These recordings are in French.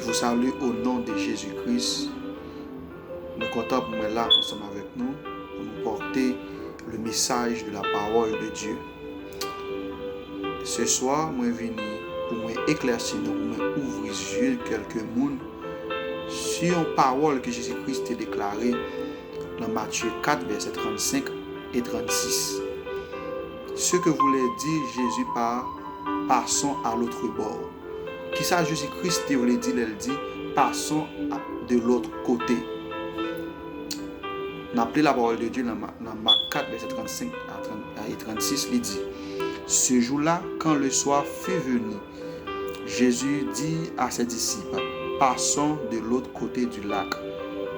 Je vous salue au nom de Jésus-Christ. Nous sommes contents pour être là ensemble avec nous pour nous porter le message de la parole de Dieu. Ce soir, je suis venu pour éclaircir, pour ouvrir les yeux de quelques monde sur une parole que Jésus-Christ a déclarée dans Matthieu 4, versets 35 et 36. Ce que voulait dire Jésus par passons à l'autre bord. Qui ça Jésus-Christ voulait dire? Il dit passons de l'autre côté. On a appelé la parole de Dieu dans Marc 4, verset 35 et 36. Il dit: ce jour-là, quand le soir fut venu, Jésus dit à ses disciples: passons de l'autre côté du lac.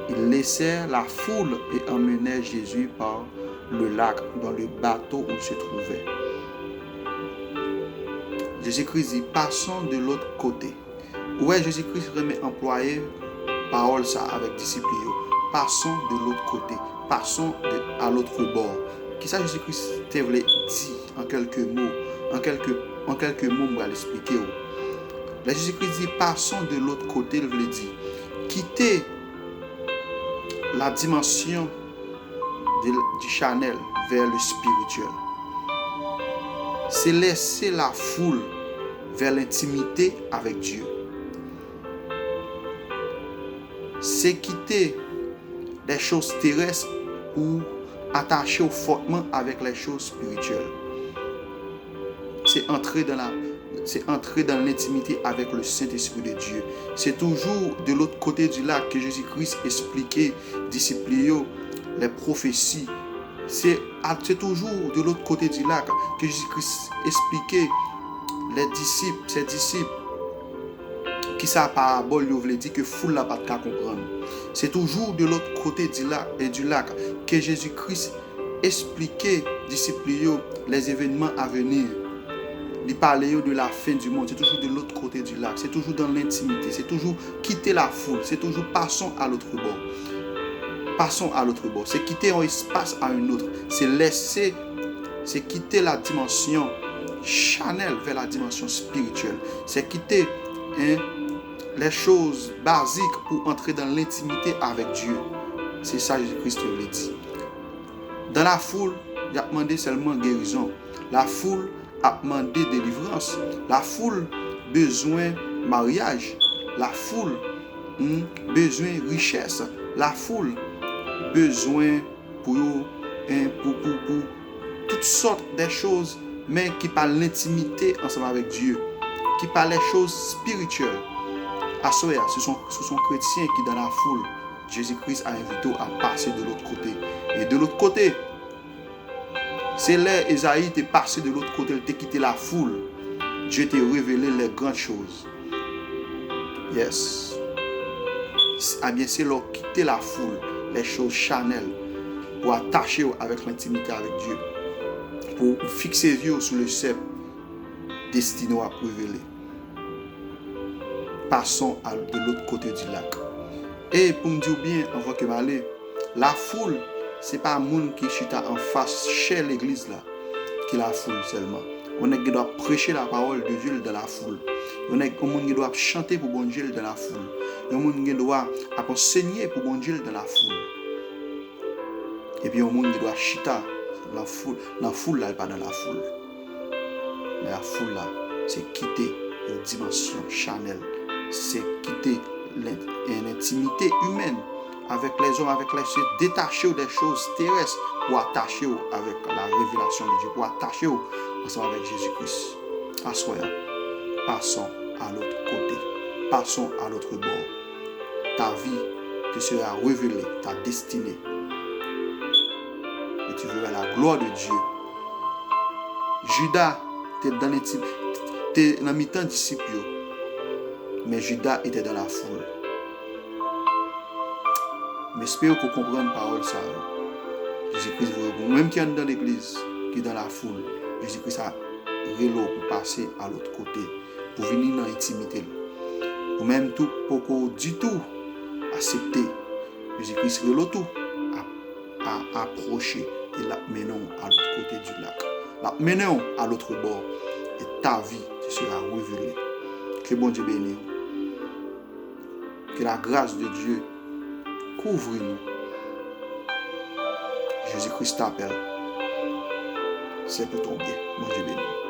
Ils laissèrent la foule et emmenèrent Jésus par le lac dans le bateau où il se trouvait. Jésus-Christ dit passons de l'autre côté. Ouais, Jésus-Christ remet employé parole ça avec disciples. Passons de l'autre côté. Passons à l'autre bord. Qui ça Jésus-Christ te voulait dire en quelques mots? En quelques mots, je vais l'expliquer. Là, Jésus-Christ dit passons de l'autre côté. Il veut dire quitter la dimension du charnel vers le spirituel. C'est laisser la foule vers l'intimité avec Dieu. C'est quitter les choses terrestres ou attacher fortement avec les choses spirituelles. C'est entrer dans l'intimité avec le Saint-Esprit de Dieu. C'est toujours de l'autre côté du lac que Jésus-Christ expliquait, disciples, les prophéties. C'est toujours de l'autre côté du lac que Jésus-Christ expliquait ses disciples, qui sa parabole voulait dire que foule n'a pas de cas comprendre. C'est toujours de l'autre côté du lac que Jésus-Christ expliquait disciples les événements à venir. Il parlait de la fin du monde. C'est toujours de l'autre côté du lac. C'est toujours dans l'intimité. C'est toujours quitter la foule. C'est toujours passons à l'autre bord. Passons à l'autre bord. C'est quitter un espace à un autre. C'est quitter la dimension charnelle vers la dimension spirituelle. C'est quitter les choses basiques pour entrer dans l'intimité avec Dieu. C'est ça que Jésus-Christ le dit. Dans la foule, il a demandé seulement guérison. La foule a demandé délivrance. La foule besoin mariage. La foule besoin richesse. La foule besoin pour toutes sortes de choses, mais qui parlent l'intimité ensemble avec Dieu, qui parlent les choses spirituelles. Ce sont chrétiens qui dans la foule, Jésus-Christ a invité à passer de l'autre côté. Et de l'autre côté, c'est là Esaïe est passé de l'autre côté, il a quitté la foule. Dieu t'a révélé les grandes choses. Yes. Ah bien, c'est là quitter la foule, les choses charnelles, pour attacher avec l'intimité avec Dieu, pour fixer les yeux sur le cep destiné à révéler. Passons de l'autre côté du lac. Et pour me dire bien, avant que m'aller, la foule, c'est pas un monde qui chita en face chez l'église là, qui la foule seulement. On est qui doit prêcher la parole de Dieu dans la foule. On est un monde qui doit chanter pour bon Dieu dans la foule. Un monde qui doit enseigner pour bon Dieu dans la foule. Et puis un monde qui doit chita la foule. La foule là, pas dans la foule. Mais la foule là, c'est quitter la dimension charnelle. C'est quitter l'intimité humaine avec les hommes, avec les choses, détacher des choses terrestres pour attacher avec la révélation de Dieu, pour attacher ensemble avec Jésus-Christ. Assoyons, passons à l'autre côté, passons à l'autre bord. Ta vie te sera révélée, ta destinée. Et tu verras la gloire de Dieu. Judas, tu es dans le mi-temps disciple. Mais Judas était dans la foule. Mais j'espère que vous comprenez la parole ça. Jésus-Christ vous même qui est dans l'église, qui est dans la foule, Jésus-Christ a rélo pour passer à l'autre côté, pour venir dans l'intimité. Ou même tout pour du tout accepter. Jésus-Christ rélo tout à approcher et la menons à l'autre côté du lac. La menons à l'autre bord et ta vie sera révélée. Que bon Dieu bénisse. Que la grâce de Dieu couvre nous. Jésus-Christ t'appelle. C'est pour ton bien. Mon Dieu béni.